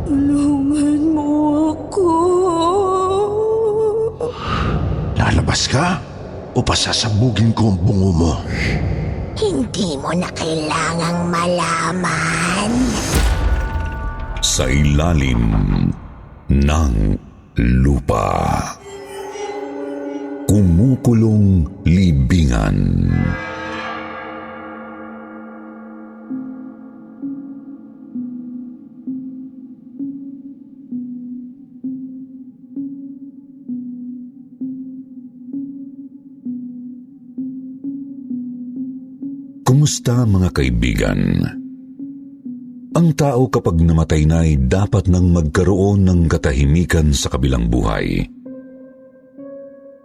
Tulungan mo ako. Lalabas ka o pasasabugin ko ang bungo mo? Hindi mo na kailangang malaman. Sa ilalim ng lupa. Kumukulong libingan. Kumusta mga kaibigan? Ang tao kapag namatay na ay dapat nang magkaroon ng katahimikan sa kabilang buhay.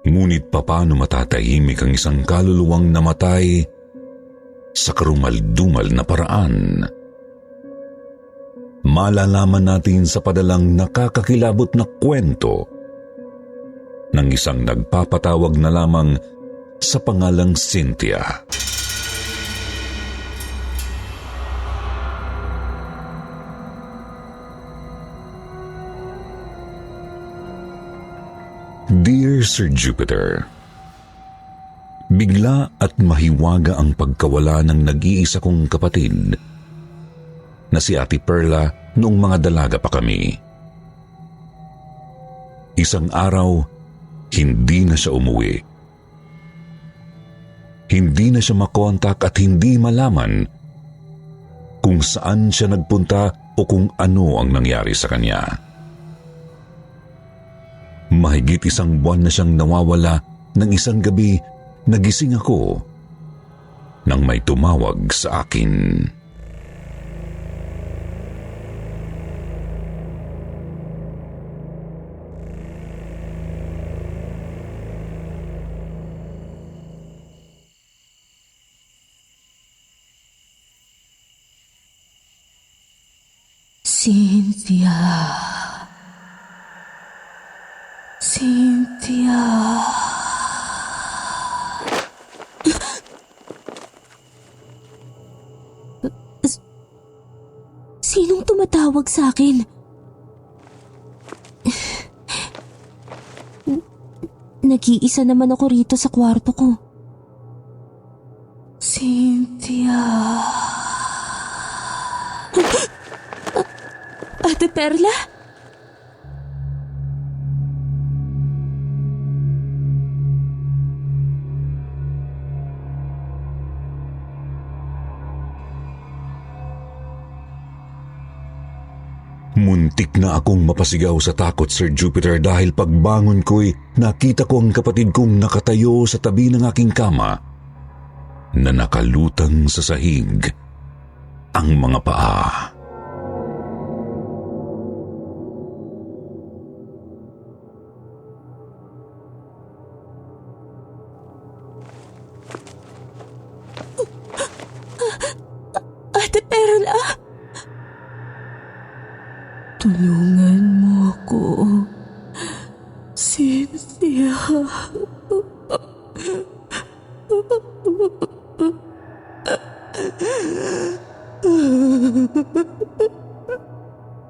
Ngunit papaano matatahimik ang isang kaluluwang namatay sa karumal-dumal na paraan? Malalaman natin sa padalang nakakakilabot na kwento ng isang nagpapatawag na lamang sa pangalang Cynthia. Dear Sir Jupiter, bigla at mahiwaga ang pagkawala ng nag-iisa kong kapatid na si Ate Perla noong mga dalaga pa kami. Isang araw, hindi na siya umuwi. Hindi na siya makontak at hindi malaman kung saan siya nagpunta o kung ano ang nangyari sa kanya. Mahigit isang buwan na siyang nawawala. Nang isang gabi, nagising ako nang may tumawag sa akin. Cynthia. Cynthia. Sinong tumatawag sa akin? Nag-iisa naman ako rito sa kwarto ko. Cynthia. Ate Perla? Muntik na akong mapasigaw sa takot, Sir Jupiter, dahil pagbangon ko'y nakita ko ang kapatid kong nakatayo sa tabi ng aking kama na nakalutang sa sahig ang mga paa. Ate Perla? Tulungan mo ako, Cynthia.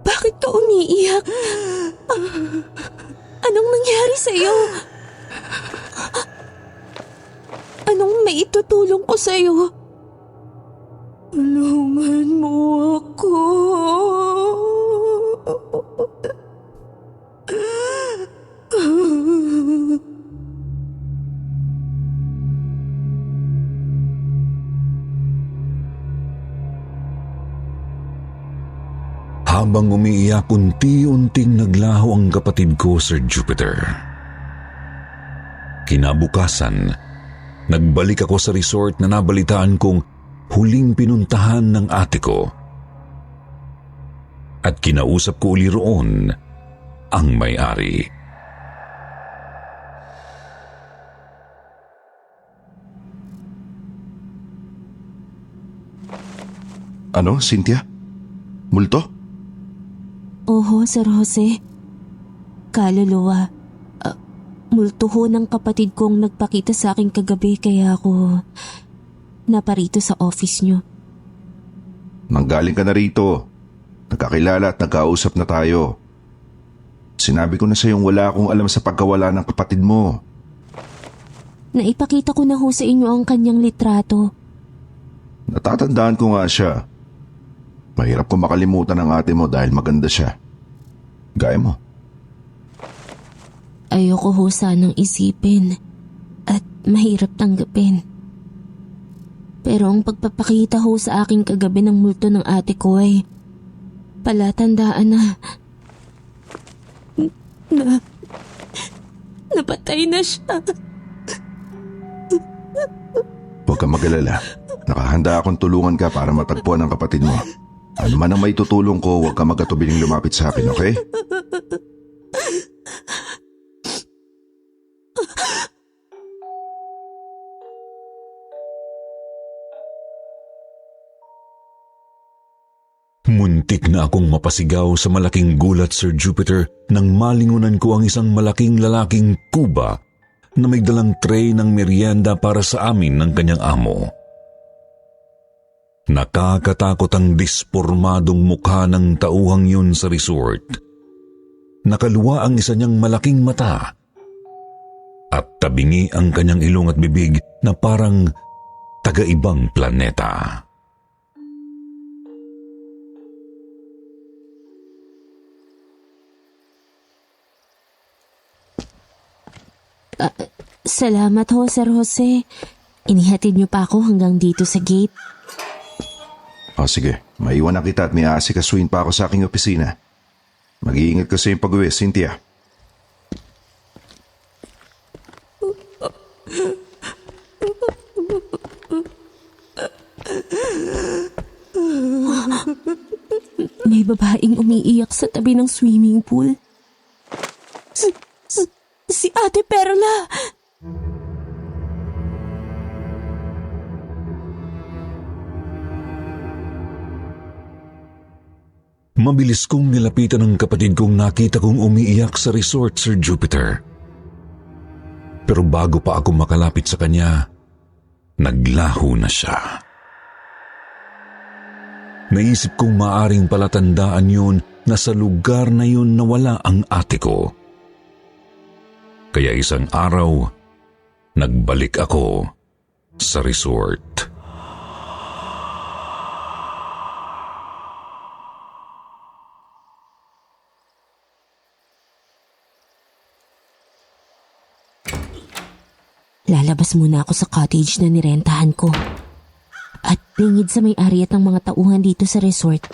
Bakit ka umiiyak? Anong nangyari sa'yo? Anong maitutulong ko sa'yo? Tulungan mo ako. Habang umiiyak, unti-unting naglaho ang kapatid ko, Sir Jupiter. Kinabukasan, nagbalik ako sa resort na nabalitaan kong huling pinuntahan ng ate ko. At kinausap ko uli roon ang may-ari. Ano, Cynthia? Multo? Oho, Sir Jose. Kaluluwa. Multo ho ng kapatid kong nagpakita sa akin kagabi kaya ako naparito sa office nyo. Nanggaling ka na rito. Nagkakilala at nagkausap na tayo. Sinabi ko na sa iyong wala akong alam sa pagkawala ng kapatid mo. Naipakita ko na ho sa inyo ang kanyang litrato. Natatandaan ko nga siya. Mahirap ko makalimutan ang ate mo dahil maganda siya. Gaya mo. Ayoko ho sanang isipin at mahirap tanggapin. Pero ang pagpapakita ho sa aking kagabi ng multo ng ate ko ay palatandaan na napatay na siya. Huwag kang mag-alala. Nakahanda akong tulungan ka para matagpuan ang kapatid mo. Ano man ang may tutulong ko, huwag kang magkatubiling lumapit sa akin, okay? Muntik na akong mapasigaw sa malaking gulat, Sir Jupiter, nang malingunan ko ang isang malaking lalaking kuba na may dalang tray ng merienda para sa amin ng kanyang amo. Nakakatakot ang dispormadong mukha ng tauhang yun sa resort. Nakaluwa ang isa niyang malaking mata at tabingi ang kanyang ilong at bibig na parang taga-ibang planeta. Salamat ho, Sir Jose. Inihatid niyo pa ako hanggang dito sa gate. O sige, maiwan na kita at may aasikasuhin pa ako sa aking opisina. Mag-iingat ka sa iyong pag-uwi, Cynthia. May babaeng umiiyak sa tabi ng swimming pool. Si Ate Perla! Mabilis kong nilapitan ang kapatid kong nakita kong umiiyak sa resort, Sir Jupiter. Pero bago pa ako makalapit sa kanya, naglaho na siya. Naisip kong maaring palatandaan yun na sa lugar na yun nawala ang ate ko. Kaya isang araw, nagbalik ako sa resort. Lalabas muna ako sa cottage na nirentahan ko. At lingid sa may-ari at ang mga tauhan dito sa resort,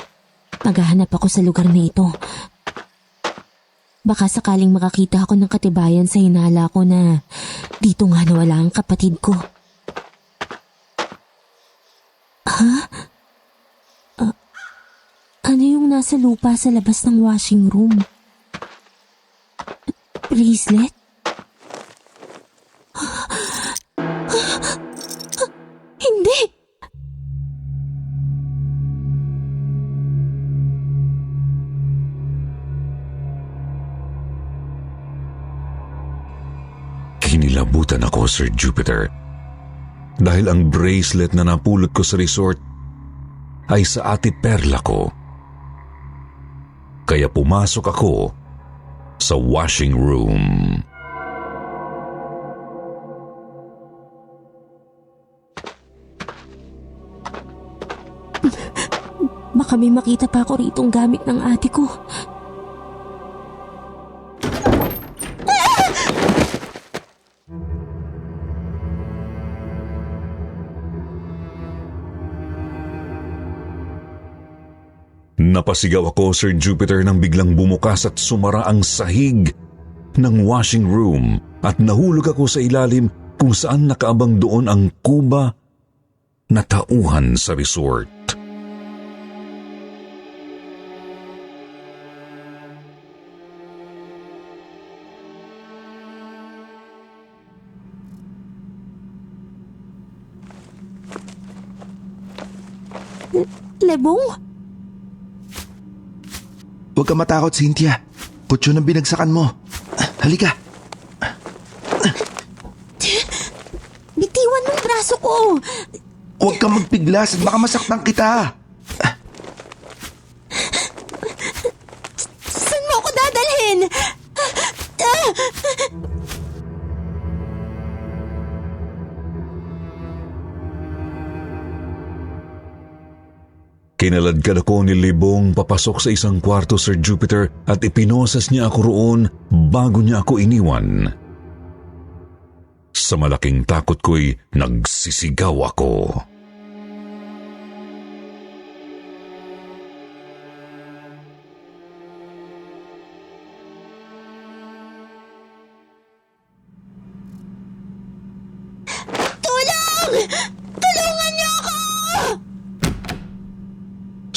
maghahanap ako sa lugar na ito. Baka sakaling makakita ako ng katibayan sa hinala ko na dito nga nawala ang kapatid ko. Ha? Ano yung nasa lupa sa labas ng washing room? Bracelet? Hindi! Kinilabutan ako, Sir Jupiter, dahil ang bracelet na napulot ko sa resort ay sa Ate Perla ko. Kaya pumasok ako sa washing room. Baka may makita pa ako ritong gamit ng ate ko. Napasigaw ako, Sir Jupiter, nang biglang bumukas at sumara ang sahig ng washing room at nahulog ako sa ilalim kung saan nakaabang doon ang kuba na tauhan sa resort. Lebong? Huwag ka matakot, Cynthia. Kutso ng binagsakan mo. Halika. Bitiwan mong braso ko! Huwag kang magpiglas at baka masaktan kita. Kinaladkad ako ni Libong papasok sa isang kwarto, Sir Jupiter, at ipinosas niya ako roon bago niya ako iniwan. Sa malaking takot ko'y nagsisigaw ako.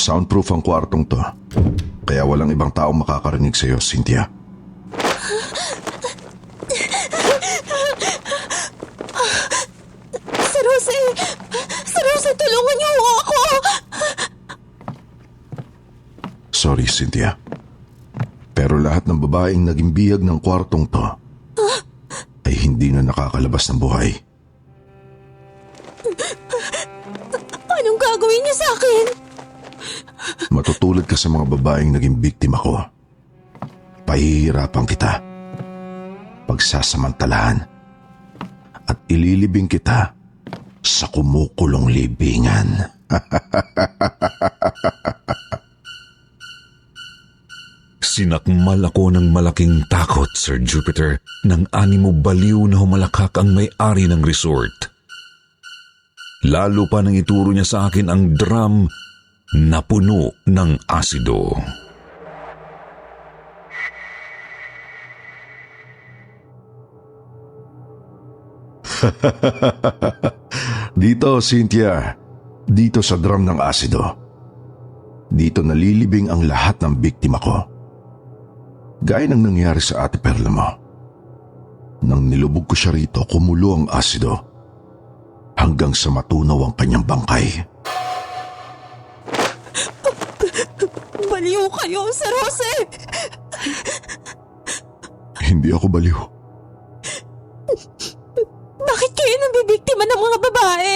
Soundproof ang kwartong to. Kaya walang ibang taong makakarinig sa'yo, Cynthia. Sir Jose! Sir Jose, tulungan niyo ako! Sorry, Cynthia. Pero lahat ng babaeng naging bihag ng kwartong to ay hindi na nakakalabas ng buhay. Anong gagawin niyo sa akin? Matutulad ka sa mga babaeng naging biktima ko. Pahihirapan kita, pagsasamantalahan, at ililibing kita sa kumukulong libingan. Sinakmal ako ng malaking takot, Sir Jupiter, nang animo baliw na humalakhak ang may-ari ng resort. Lalo pa nang ituro niya sa akin ang drum na puno ng asido. Dito, Cynthia. Dito sa drum ng asido. Dito nalilibing ang lahat ng biktima ko. Gaya ng nangyari sa Ate Perla mo. Nang nilubog ko siya rito, kumulo ang asido hanggang sa matunaw ang kanyang bangkay. Baliw kayo, Sir Jose! Hindi ako baliw. Bakit kayo nabibiktima ng mga babae?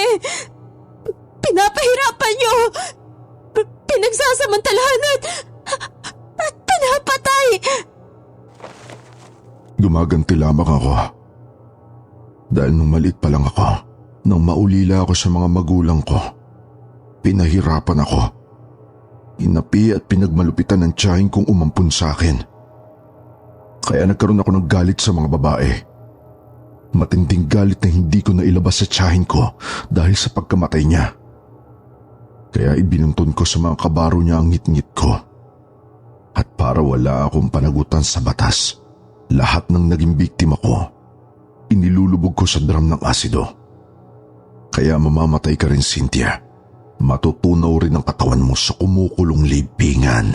Pinapahirapan niyo! Pinagsasamantalahan at pinapatay! Gumaganti lamang ako. Dahil nung maliit pa lang ako, nang maulila ako sa mga magulang ko, pinahirapan ako. Inapi at pinagmalupitan ng tiyahin kong umampun sa akin. Kaya nagkaroon ako ng galit sa mga babae. Matinding galit na hindi ko nailabas sa tiyahin ko dahil sa pagkamatay niya. Kaya ibinuntun ko sa mga kabaro niya ang ngit-ngit ko. At para wala akong panagutan sa batas, lahat ng naging biktima ko, inilulubog ko sa drum ng asido. Kaya mamamatay ka rin, Cynthia. Matutunaw rin ang katawan mo sa kumukulong libingan.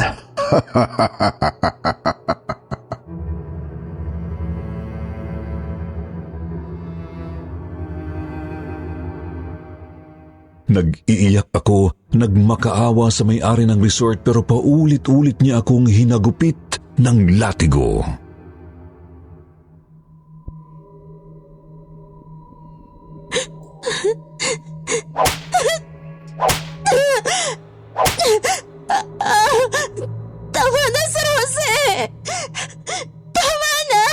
Nag-iiyak ako, nagmakaawa sa may-ari ng resort pero paulit-ulit niya akong hinagupit ng latigo. Tama na, Sir Jose! Tama na!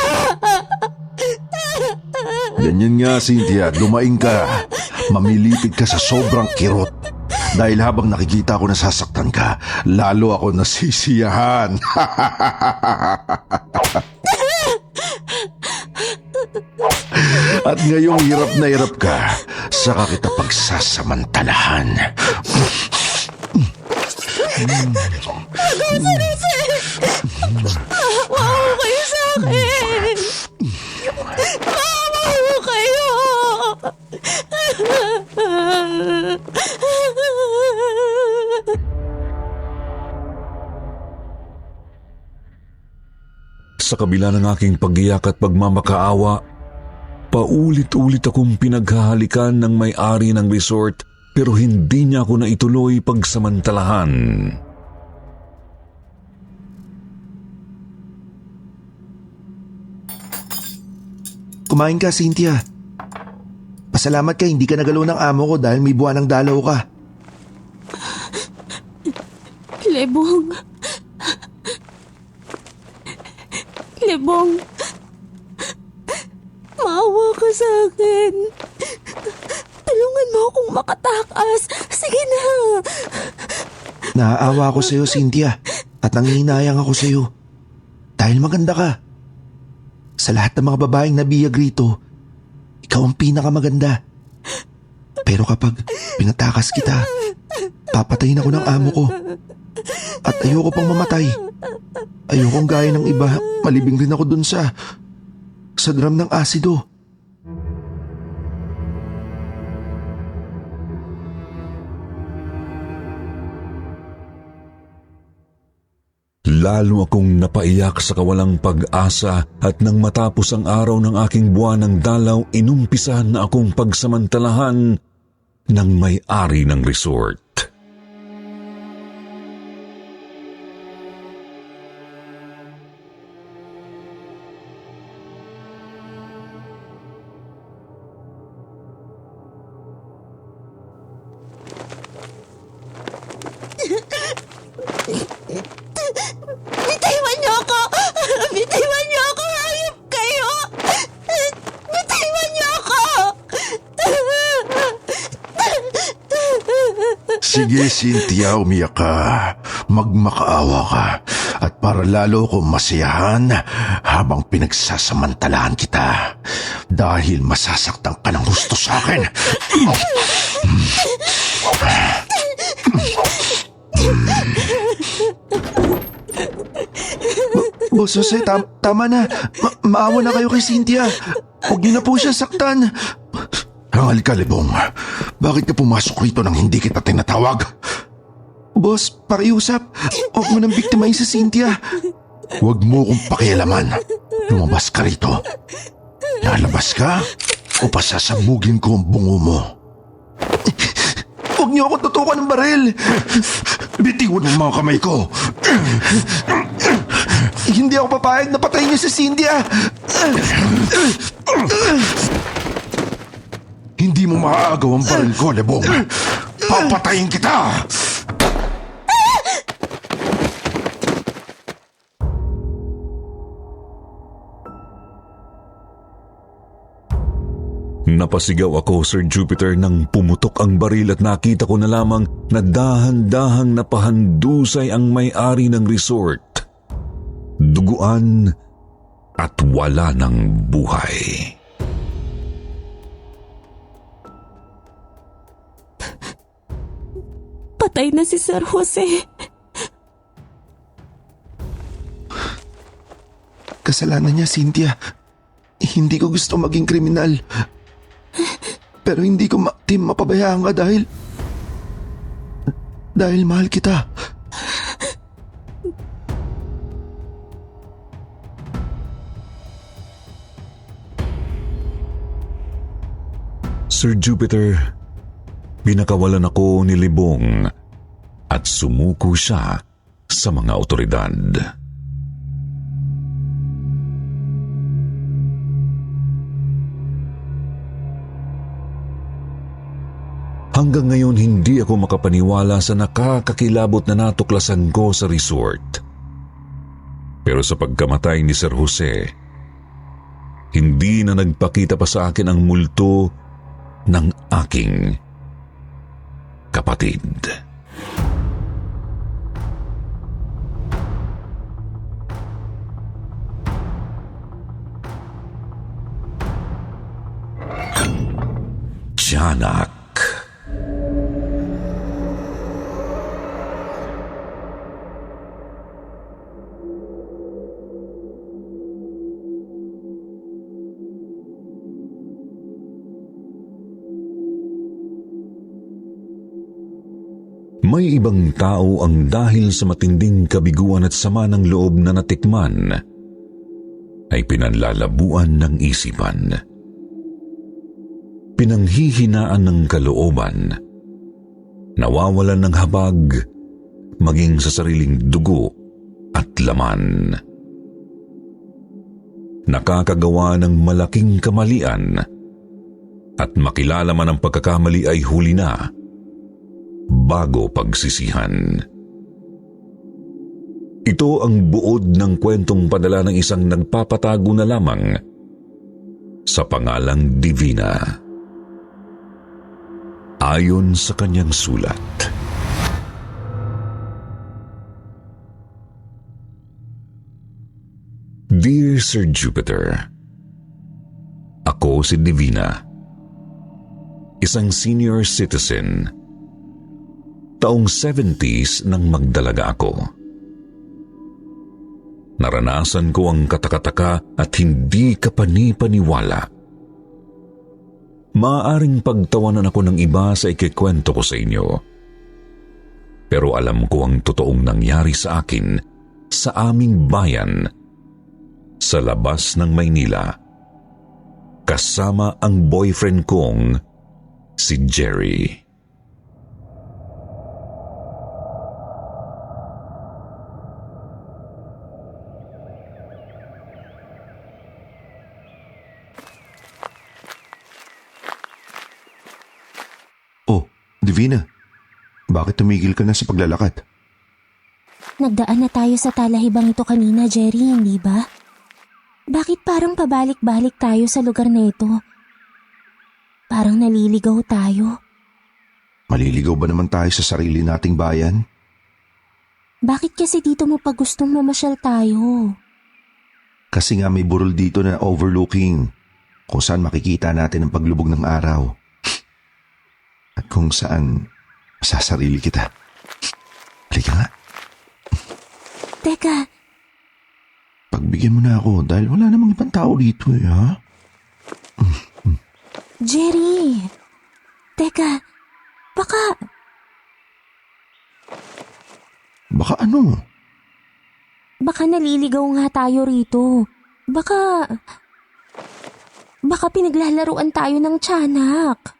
Ganyan nga, Cynthia. Lumaing ka. Mamilipid ka sa sobrang kirot. Dahil habang nakikita ko nasasaktan ka, lalo ako nasisiyahan. At ngayong hirap na hirap ka, saka kita pagsasamantalahan. Sir Jose! Maawa kayo sa akin! Maawa kayo! Sa kabila ng aking pag-iyak at pagmamakaawa, paulit-ulit akong pinaghahalikan ng may-ari ng resort pero hindi niya ako naituloy pagsamantalahan. Kumain ka, Cynthia. Pasalamat ka hindi ka nagalaw ng amo ko dahil may buwan ng dalaw ka. Lebong. Lebong. Maawa ka sa akin. Tulungan mo akong makatakas. Sige na. Naaawa ako sa'yo, Cynthia, at nangihinayang ako sa'yo. Dahil maganda ka. Sa lahat ng mga babaeng nabiyag rito, ikaw ang pinakamaganda. Pero kapag pinatakas kita, papatayin ako ng amo ko. At ayoko pang mamatay. Ayokong gaya ng iba, malibing rin ako dun sa drum ng asido. Lalo akong napaiyak sa kawalang pag-asa at nang matapos ang araw ng aking buwanang dalaw, inumpisahan na akong pagsamantalahan ng may-ari ng resort. Bitawan niyo ako! Bitawan niyo ako! Hayop kayo! Bitawan niyo ako! Sige, Cynthia, umiyak ka. Magmakaawa ka. At para lalo ko masiyahan habang pinagsasamantalahan kita. Dahil masasaktan ka ng gusto sa akin. Boss Jose, tama na. Maawa na kayo kay Cynthia. Huwag niyo na po siya saktan. Hangal ka, Lebong. Bakit ka pumasok rito nang hindi kita tinatawag? Boss, pakiusap. Huwag mo nang biktimahin si Cynthia. Huwag mo kong pakialaman. Lumabas ka rito. Lalabas ka o pasasabugin ko ang bungo mo. Huwag niyo ako tutukan ng baril. Bitiwan mo mga kamay ko. Hindi ako papayag na patayin niyo si Cynthia. Hindi mo maaagaw ang baril ko, Lebong. Papatayin kita! Napasigaw ako, Sir Jupiter, nang pumutok ang baril at nakita ko na lamang na dahan-dahang napahandusay ang may-ari ng resort. Duguan at wala ng buhay. Patay na si Sir Jose. Kasalanan niya, Cynthia. Hindi ko gusto maging kriminal. Pero hindi ko mapabayaan ka dahil mahal kita. Sir Jupiter, pinakawalan ako ni Libong at sumuko siya sa mga otoridad. Hanggang ngayon hindi ako makapaniwala sa nakakakilabot na natuklasan ko sa resort. Pero sa pagkamatay ni Sir Jose, hindi na nagpakita pa sa akin ang multo ng aking kapatid. Tiyanak. May ibang tao ang dahil sa matinding kabiguan at sama ng loob na natikman ay pinanlalabuan ng isipan. Pinanghihinaan ng kalooban, nawawalan ng habag, maging sa sariling dugo at laman. Nakakagawa ng malaking kamalian at makilala man ang pagkakamali ay huli na bago pagsisihan. Ito ang buod ng kwentong padala ng isang nagpapatago na lamang sa pangalang Divina. Ayon sa kanyang sulat, Dear Sir Jupiter, ako si Divina, isang senior citizen. Taong 70s nang magdalaga ako. Naranasan ko ang katakataka at hindi kapani-paniwala. Maaaring pagtawanan ako ng iba sa ikikwento ko sa inyo. Pero alam ko ang totoong nangyari sa akin sa aming bayan, sa labas ng Maynila, kasama ang boyfriend kong si Jerry. Oh, Divina. Bakit tumigil ka na sa paglalakad? Nagdaan na tayo sa talahibang ito kanina, Jerry, hindi ba? Bakit parang pabalik-balik tayo sa lugar na ito? Parang naliligaw tayo. Maliligaw ba naman tayo sa sarili nating bayan? Bakit kasi dito mo pa gustong mamasyal tayo? Kasi nga may burol dito na overlooking, kung saan makikita natin ang paglubog ng araw. At kung saan masasarili kita. Halika nga. Teka, Pagbigyan mo na ako dahil wala namang ibang tao dito ha? Jerry. Teka, baka Baka ano? Baka naliligaw nga tayo rito. Baka pinaglalaruan tayo ng tiyanak.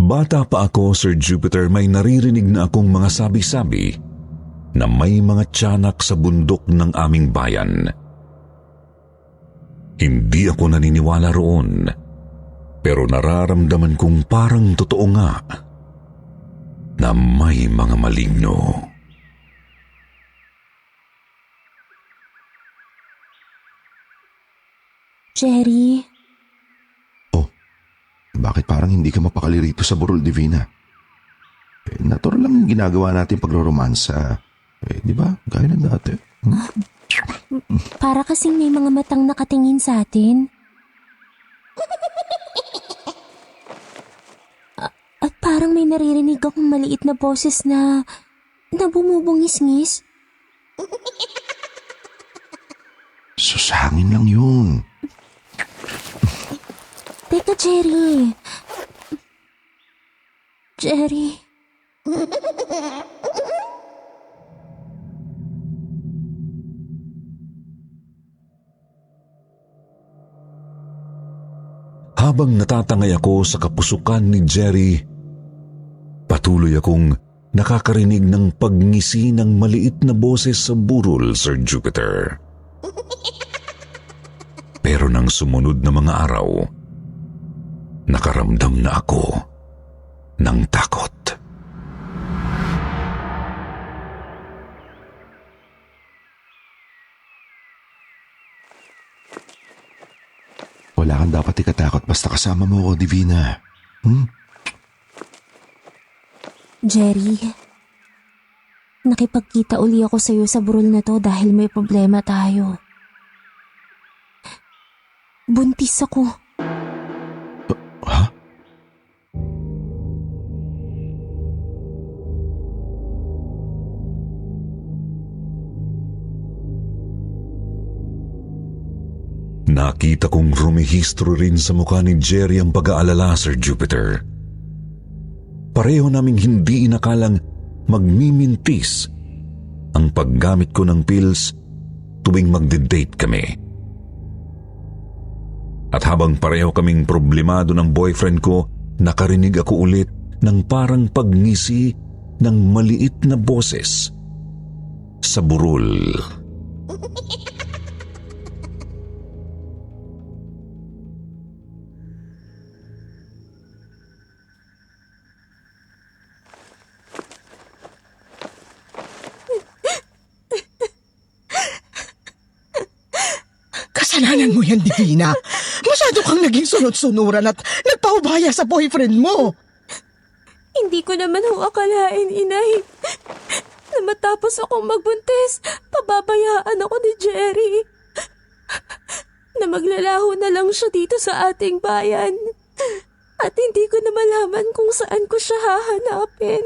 Bata pa ako, Sir Jupiter, may naririnig na akong mga sabi-sabi na may mga tiyanak sa bundok ng aming bayan. Hindi ako naniniwala roon, pero nararamdaman kong parang totoo nga na may mga maligno. Jerry, Bakit parang hindi ka mapakali rito sa burol, Divina? Natural lang yung ginagawa natin pagroromansa. Di ba? Gaya ng dati. para kasing may mga matang nakatingin sa atin. At parang may naririnig akong maliit na boses na bumubungis-ngis. Susangin lang yun. Teka, Jerry. Jerry. Habang natatangay ako sa kapusukan ni Jerry, patuloy akong nakakarinig ng pagngisi ng maliit na boses sa burol, Sir Jupiter. Pero nang sumunod na mga araw, nakaramdam na ako ng takot. Wala kang dapat ikatakot basta kasama mo ako, Divina. Jerry, nakipagkita uli ako sa'yo sa burol na to dahil may problema tayo. Buntis ako. Ha? Nakita kong rumihistro rin sa mukha ni Jerry ang pag-aalala, Sir Jupiter. Pareho naming hindi inakalang magmimintis ang paggamit ko ng pills tuwing magde-date kami. At habang pareho kaming problemado ng boyfriend ko, nakarinig ako ulit ng parang pagngisi ng maliit na boses sa burol. Kasalanan mo yan, Divina. Masyado kang naging sunod-sunuran at nagpaubaya sa boyfriend mo. Hindi ko naman ho akalain, inay, na matapos akong magbuntis, pababayaan ako ni Jerry. Na maglalaho na lang siya dito sa ating bayan. At hindi ko na malaman kung saan ko siya hahanapin.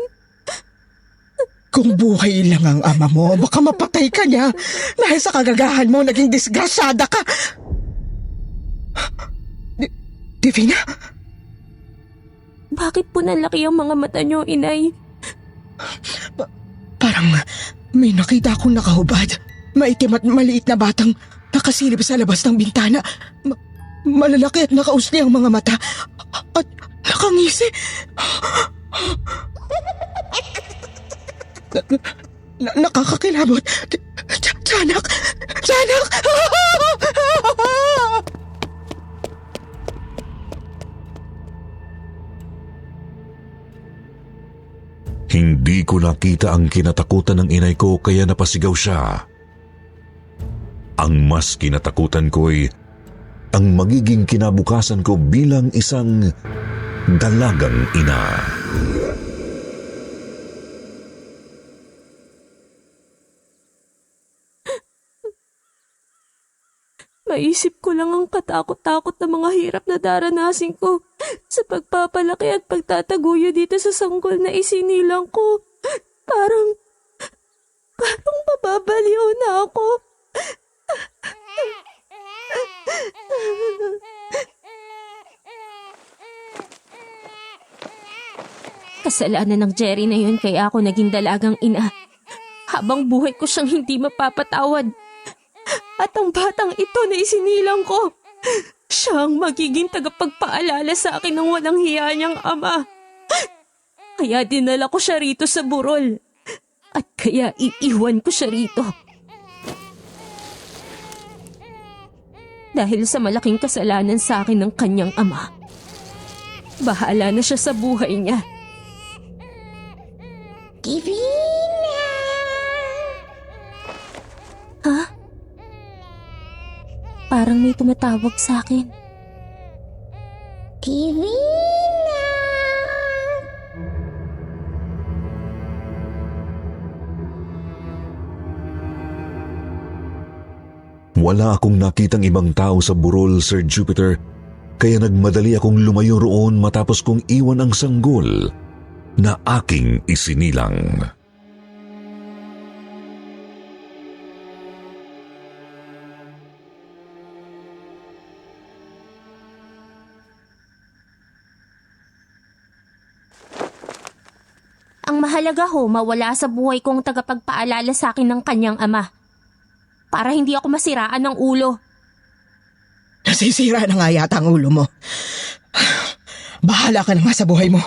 Kung buhay lang ang ama mo, baka mapatay ka niya. Dahil sa kagagahan mo, naging disgrasyada ka. Divina? Bakit po nalaki ang mga mata niyo, inay? Parang may nakita akong nakahubad. Maitim at maliit na batang nakasilip sa labas ng bintana. Malalaki at nakausli ang mga mata. At nakangisi. Nakakakilabot. Tiyanak! Tiyanak! Hindi ko nakita ang kinatakutan ng inay ko kaya napasigaw siya. Ang mas kinatakutan ko'y ang magiging kinabukasan ko bilang isang dalagang ina. Maisip ko lang ang katakot-takot na mga hirap na daranasin ko sa pagpapalaki at pagtataguyo dito sa sanggol na isinilang ko. Parang mababaliw na ako. Kasalanan ng Jerry na yun kaya ako naging dalagang ina. Habang buhay ko siyang hindi mapapatawad. At ang batang ito na isinilang ko, siya ang magiging tagapagpaalala sa akin ng walang hiya niyang ama. Kaya dinala ko siya rito sa burol. At kaya iiwan ko siya rito. Dahil sa malaking kasalanan sa akin ng kanyang ama. Bahala na siya sa buhay niya. Divina! Ha? Parang may tumatawag sa akin. Divina! Wala akong nakitang ibang tao sa burol, Sir Jupiter, kaya nagmadali akong lumayo roon matapos kong iwan ang sanggol na aking isinilang. Ang mahalaga ho, mawala sa buhay kong tagapagpaalala sa akin ng kanyang ama. Para hindi ako masiraan ng ulo. Nasisira na nga yata ang ulo mo. Bahala ka na nga sa buhay mo.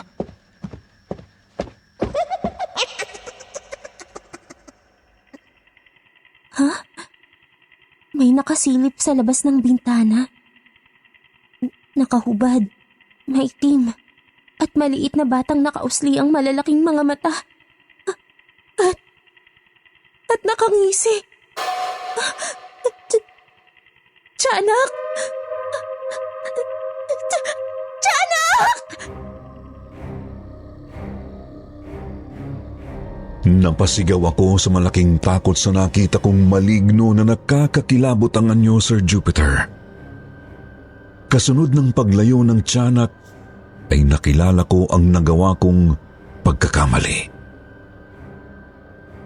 Ha? May nakasilip sa labas ng bintana. Nakahubad, maitim, at maliit na batang nakausli ang malalaking mga mata. At nakangisi. Tiyanak! Tiyanak! Napasigaw ako sa malaking takot sa nakita kong maligno na nakakakilabot ang anyo, Sir Jupiter. Kasunod ng paglayo ng tiyanak, ay nakilala ko ang nagawa kong pagkakamali.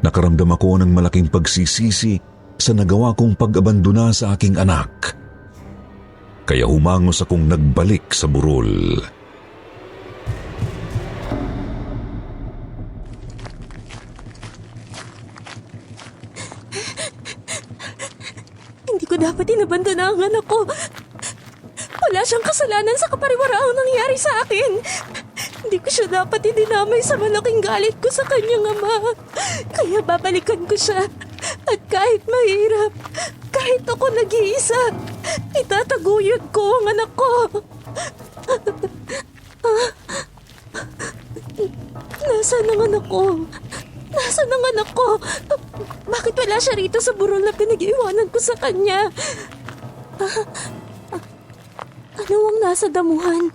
Nakaramdam ako ng malaking pagsisisi sa nagawa kong pag-abandona sa aking anak. Kaya humangos akong nagbalik sa burol. Hindi ko dapat inabandona ang anak ko. Wala siyang kasalanan sa kapariwaraang nangyari sa akin. Hindi ko siya dapat idinamay sa malaking galit ko sa kanyang ama. Kaya babalikan ko siya. At kahit mahirap, kahit ako nag-iisa, itataguyod ko ang anak ko. Nasaan ang anak ko? Nasaan ang anak ko? Bakit wala siya rito sa burol na pinag-iwanan ko sa kanya? nasa damuhan.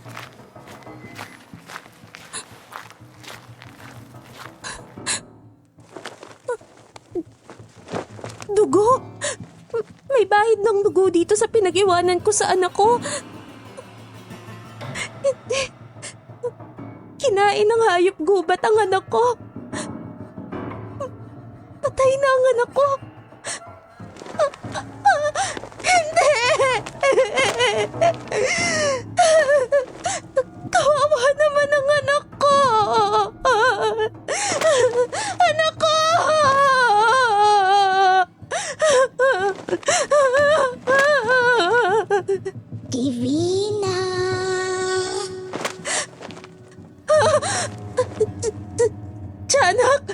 Dugo! May bahid ng dugo dito sa pinag-iwanan ko sa anak ko. Hindi. Kinain ng hayop gubat ang anak ko. Patay na ang anak ko. Hindi! Kawawa naman ang anak ko. Anak ko! Divina! Tiyanak!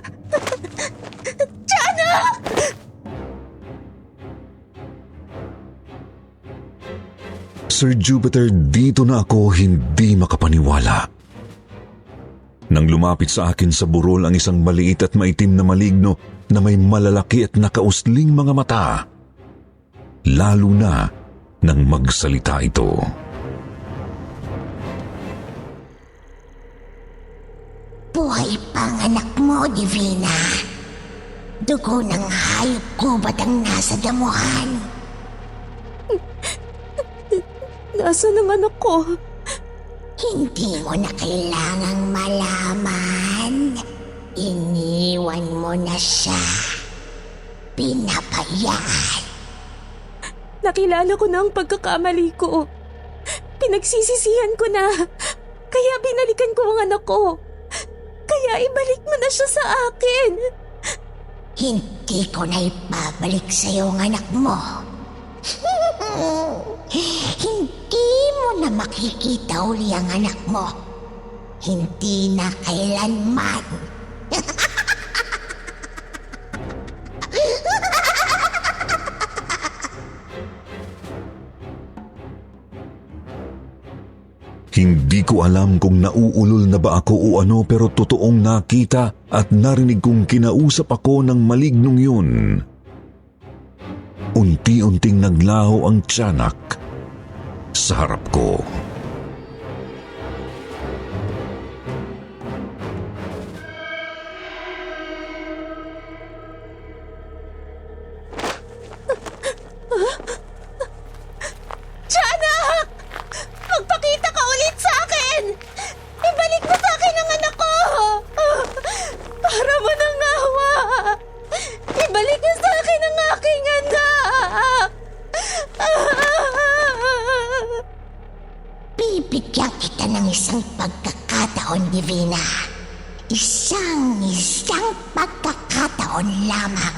Tiyanak! Sir Jupiter, dito na ako hindi makapaniwala. Nang lumapit sa akin sa burol ang isang maliit at maitim na maligno na may malalaki at nakausling mga mata, lalo na nang magsalita ito. Buhay pang anak mo, Divina. Dugo ng hayop gubat ang nasa damuhan. Nasaan ang anak ko? Hindi mo na kailangang malaman. Iniwan mo na siya. Pinapayaan. Nakilala ko na ang pagkakamali ko. Pinagsisisihan ko na. Kaya binalikan ko ang anak ko. Kaya ibalik mo na siya sa akin. Hindi ko na ipabalik sa'yo ang anak mo. Hindi mo na makikita uli ang anak mo. Hindi na kailanman. Hindi ko alam kung nauulol na ba ako o ano, pero totoong nakita at narinig kong kinausap ako ng malignong yun. Unti-unting naglaho ang tiyanak sa harap ko. Tiyanak! Magpakita ka ulit sa akin! Ibalik mo sa akin ang anak ko! Para mo nang awa! Ibalik mo sa akin ang aking anak! Bibigyan kita ng isang pagkakataon, Divina. Isang pagkakataon lamang.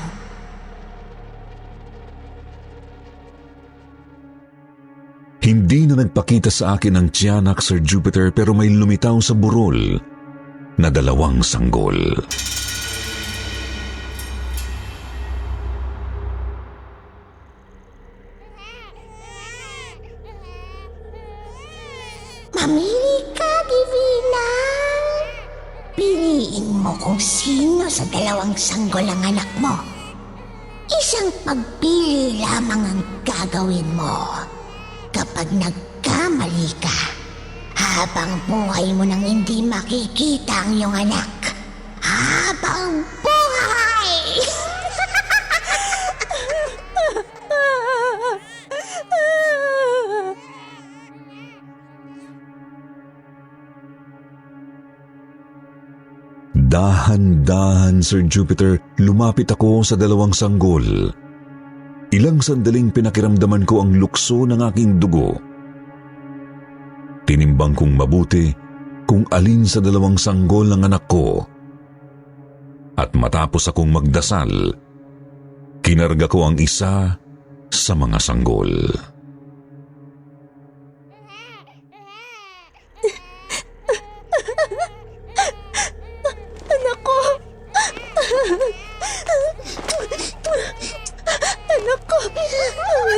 Hindi na nagpakita sa akin ang tiyanak, Sir Jupiter, pero may lumitaw sa burol na 2 sanggol. Mamili ka, Divina. Piliin mo kung sino sa 2 sanggol ang anak mo. Isang pagpili lamang ang gagawin mo. Kapag nagkamali ka, habang buhay mo nang hindi makikita ang iyong anak. Habang buhay! Dahan-dahan, Sir Jupiter, lumapit ako sa 2 sanggol. Ilang sandaling pinakiramdaman ko ang lukso ng aking dugo. Tinimbang kong mabuti kung alin sa 2 sanggol ng anak ko. At matapos akong magdasal, kinarga ko ang isa sa mga sanggol. Anak ko! Anak ko!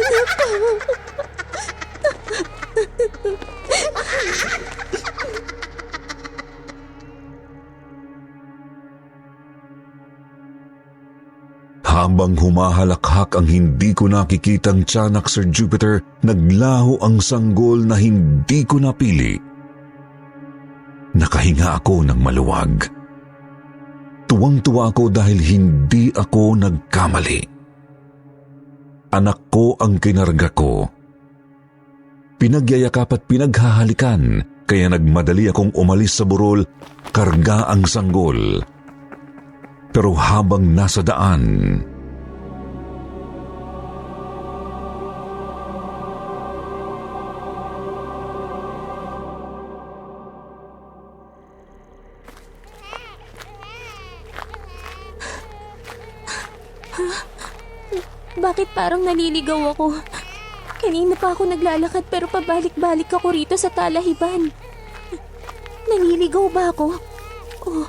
Anak ko! Habang humahalakhak ang hindi ko nakikitang tiyanak, Sir Jupiter, naglaho ang sanggol na hindi ko napili. Nakahinga ako ng maluwag. Tuwang-tuwa ako dahil hindi ako nagkamali. Anak ko ang kinarga ko. Pinagyayakap at pinaghahalikan, kaya nagmadali akong umalis sa burol, karga ang sanggol. Pero habang nasa daan, Bakit parang naliligaw ako? Kanina pa ako naglalakad pero pabalik-balik ako rito sa talahiban. Naliligaw ba ako? O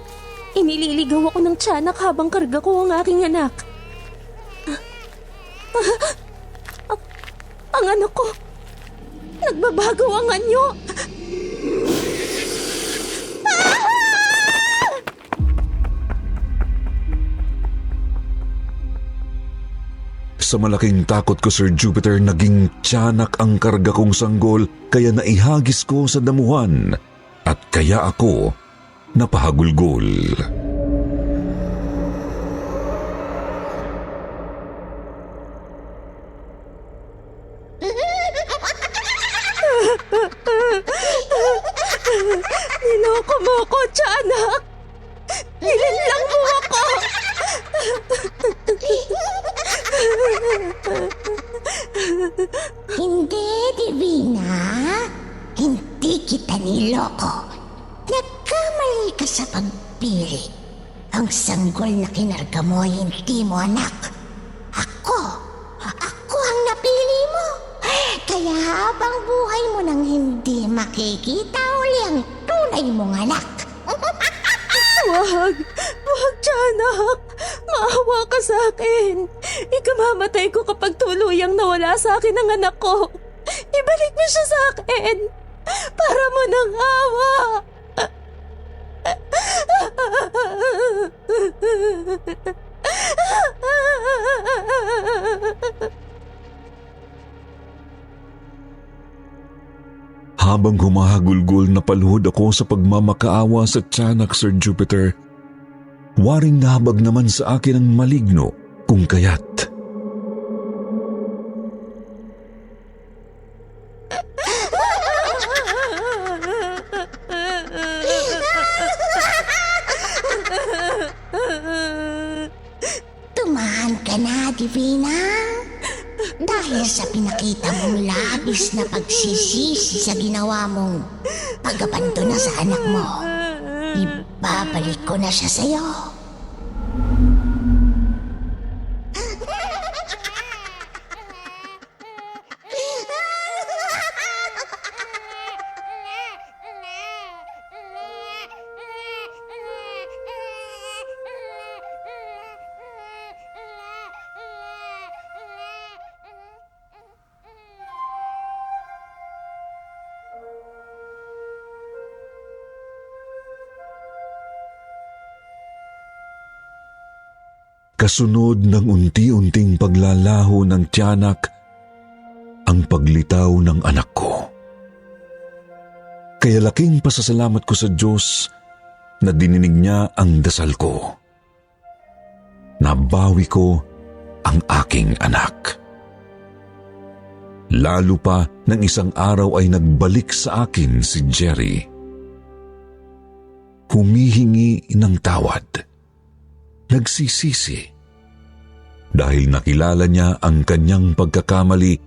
inililigaw ako ng tiyanak habang karga ko ang aking anak? Ang anak ko! Nagbabago ang anyo! sa malaking takot ko, Sir Jupiter, naging tiyanak ang karga kong sanggol, kaya naihagis ko sa damuhan at kaya ako napahagulgol. Niloko mo ako, tiyanak! Nilinlang mo ako! Hindi, Divina. Hindi kita niloko. Nagkamali ka sa pagpili. Ang sanggol na kinarga mo ay hindi mo anak. Ako ang napili mo. Kaya habang buhay mo nang hindi makikita uli ang tunay mong anak. Wag, tiyanak! Maawa ka sa akin. Ikamamatay ko kapag tuluyang nawala sa akin ang anak ko. Ibalik mo siya sa akin. Para mo ng awa. Habang humahagulgol, napaluhod ako sa pagmamakaawa sa tiyanak, Sir Jupiter. Waring nahabag naman sa akin ang maligno kung kaya't. Tumahan ka na, Divina. Dahil sa pinakita mong labis na pagsisisi sa ginawa mong pag-abandona sa anak mo, ibabalik ko na siya sa'yo. Kasunod ng unti-unting paglalaho ng tiyanak, ang paglitaw ng anak ko. Kaya laking pasasalamat ko sa Diyos na dininig niya ang dasal ko. Nabawi ko ang aking anak. Lalo pa nang isang araw ay nagbalik sa akin si Jerry. Humihingi ng tawad. Nagsisisi dahil nakilala niya ang kanyang pagkakamali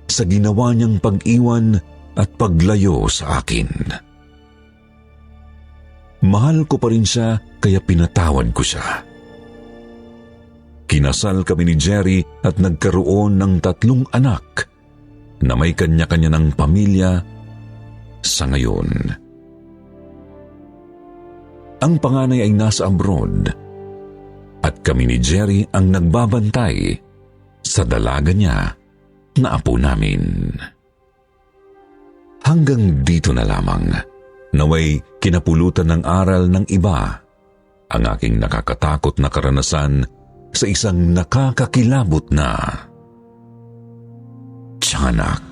sa ginawa niyang pag-iwan at paglayo sa akin. Mahal ko pa rin siya kaya pinatawad ko siya. Kinasal kami ni Jerry at nagkaroon ng 3 anak na may kanya-kanya ng pamilya sa ngayon. Ang panganay ay nasa abroad at kami ni Jerry ang nagbabantay sa dalaga niya na apo namin. Hanggang dito na lamang, naway kinapulutan ng aral ng iba ang aking nakakatakot na karanasan sa isang nakakakilabot na tiyanak.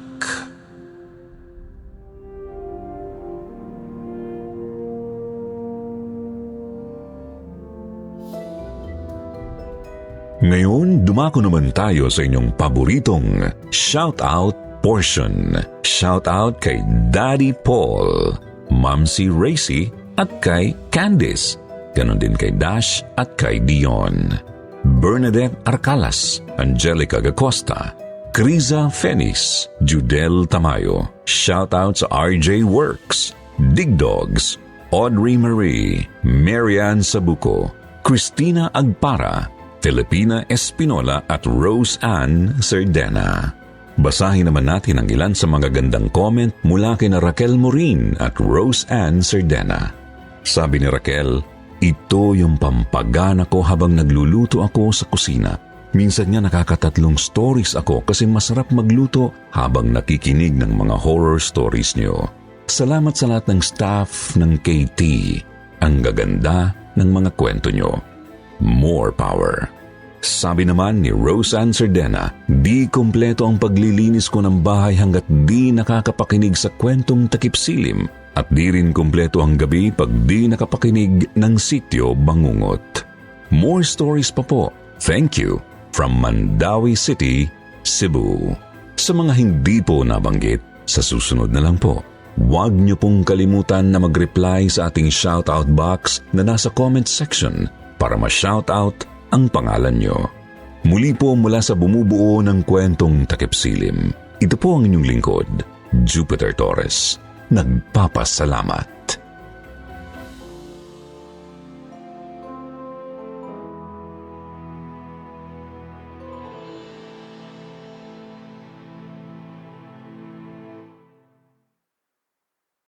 Ngayon, dumako naman tayo sa inyong paboritong shout-out portion. Shout-out kay Daddy Paul, Mamsi Racy at kay Candice. Ganon din kay Dash at kay Dion. Bernadette Arcalas, Angelica Gacosta, Criza Fenis, Judel Tamayo. Shout-out sa RJ Works, Digdogs, Audrey Marie, Marianne Sabuco, Christina Agpara, Filipina Espinola at Rose Ann Serdena. Basahin naman natin ang ilan sa mga gandang comment mula kina Raquel Morin at Rose Ann Serdena. Sabi ni Raquel, ito yung pampagana ko habang nagluluto ako sa kusina. Minsan nga nakakatatlong stories ako kasi masarap magluto habang nakikinig ng mga horror stories niyo. Salamat sa lahat ng staff ng KT. Ang gaganda ng mga kwento niyo. More power. Sabi naman ni Rose Ann Serdena, di kumpleto ang paglilinis ko ng bahay hanggat di nakakapakinig sa kwentong takip silim at di rin kumpleto ang gabi pag di nakapakinig ng Sityo Bangungot. More stories pa po. Thank you. From Mandawi City, Cebu. Sa mga hindi po nabanggit, sa susunod na lang po. Huwag niyo pong kalimutan na mag-reply sa ating shoutout box na nasa comment section para ma-shoutout ang pangalan nyo. Muli po mula sa bumubuo ng kwentong takip silim. Ito po ang inyong lingkod, Jupiter Torres. Nagpapasalamat.